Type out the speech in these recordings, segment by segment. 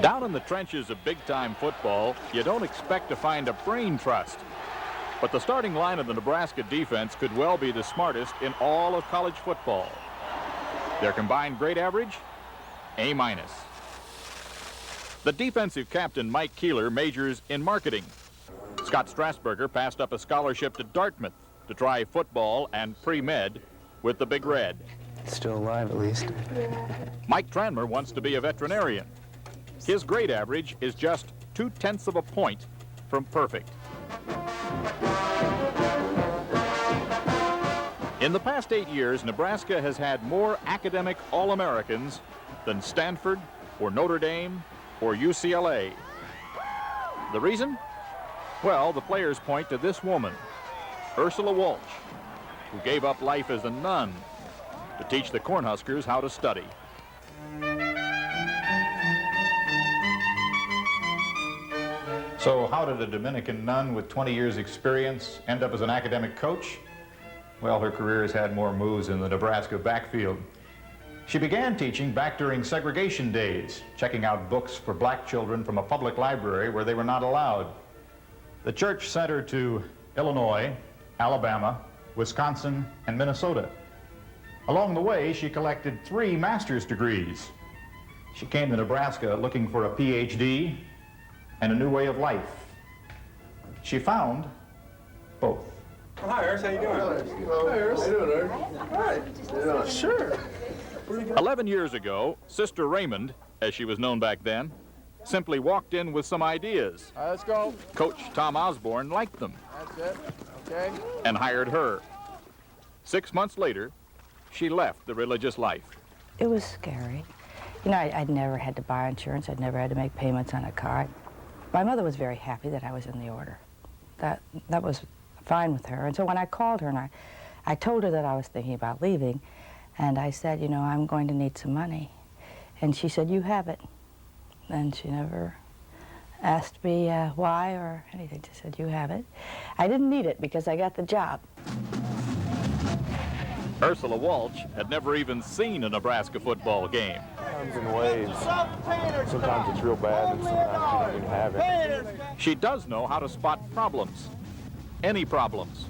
Down in the trenches of big-time football, you don't expect to find a brain trust. But the starting line of the Nebraska defense could well be the smartest in all of college football. Their combined grade average, A-. The defensive captain, Mike Keeler, majors in marketing. Scott Strasburger passed up a scholarship to Dartmouth to try football and pre-med with the Big Red. Still alive, at least. Mike Tranmer wants to be a veterinarian. His grade average is just 0.2 of a point from perfect. In the past 8 years, Nebraska has had more academic All-Americans than Stanford or Notre Dame or UCLA. The reason? Well, the players point to this woman, Ursula Walsh, who gave up life as a nun to teach the Cornhuskers how to study. So how did a Dominican nun with 20 years experience end up as an academic coach? Well, her career has had more moves in the Nebraska backfield. She began teaching back during segregation days, checking out books for black children from a public library where they were not allowed. The church sent her to Illinois, Alabama, Wisconsin, and Minnesota. Along the way, she collected 3 master's degrees. She came to Nebraska looking for a PhD and a new way of life. She found both. Oh, hi, Urs. How you doing? Hi, Urs. How you doing, Urs? Hi. Sure. 11 years ago, Sister Raymond, as she was known back then, simply walked in with some ideas. All right, let's go. Coach Tom Osborne liked them. That's it. Okay. And hired her. 6 months later, she left the religious life. It was scary. You know, I'd never had to buy insurance. I'd never had to make payments on a car. My mother was very happy that I was in the order. That was fine with her. And so when I called her and I told her that I was thinking about leaving, and I said, you know, I'm going to need some money. And she said, you have it. And she never asked me why or anything. She said, you have it. I didn't need it because I got the job. Ursula Walsh had never even seen a Nebraska football game. Comes in waves. Sometimes it's real bad and sometimes you don't even have it. She does know how to spot problems, any problems,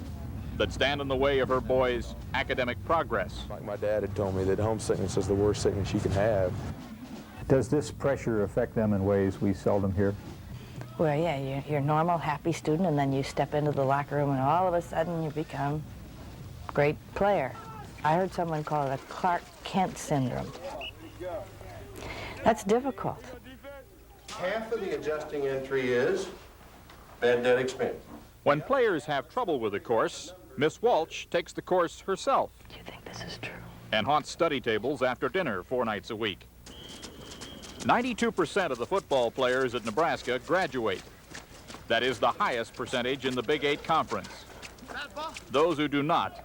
that stand in the way of her boys' academic progress. Like my dad had told me that homesickness is the worst sickness you can have. Does this pressure affect them in ways we seldom hear? Well, yeah, you're a normal, happy student, and then you step into the locker room, and all of a sudden you become a great player. I heard someone call it a Clark Kent syndrome. That's difficult. Half of the adjusting entry is bad debt expense. When players have trouble with a course, Miss Walsh takes the course herself. Do you think this is true? And haunts study tables after dinner 4 nights a week. 92% of the football players at Nebraska graduate. That is the highest percentage in the Big 8 Conference. Those who do not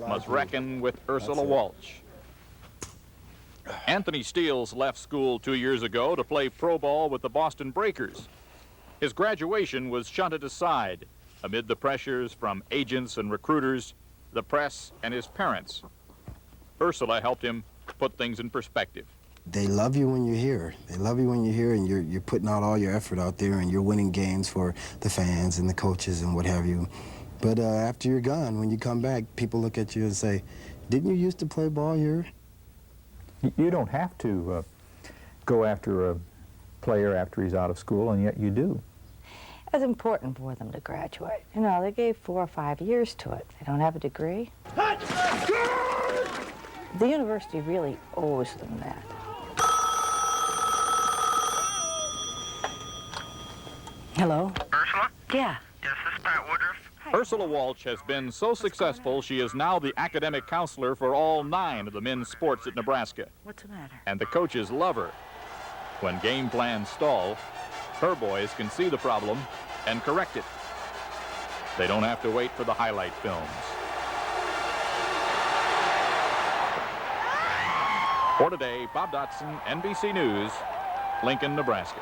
must reckon with Ursula Walsh. Anthony Steeles left school 2 years ago to play pro ball with the Boston Breakers. His graduation was shunted aside amid the pressures from agents and recruiters, the press, and his parents. Ursula helped him put things in perspective. They love you when you're here. They love you when you're here and you're putting out all your effort out there and you're winning games for the fans and the coaches and what have you. But after you're gone, when you come back, people look at you and say, didn't you used to play ball here? You don't have to go after a player after he's out of school, and yet you do. It was important for them to graduate. You know, they gave 4 or 5 years to it. They don't have a degree. The university really owes them that. Hello? Ursula? Yeah. Yes, this is Pat Woodruff. Ursula Walsh has been so successful, she is now the academic counselor for all 9 of the men's sports at Nebraska. What's the matter? And the coaches love her. When game plans stall, her boys can see the problem and correct it. They don't have to wait for the highlight films. For today, Bob Dotson, NBC News, Lincoln, Nebraska.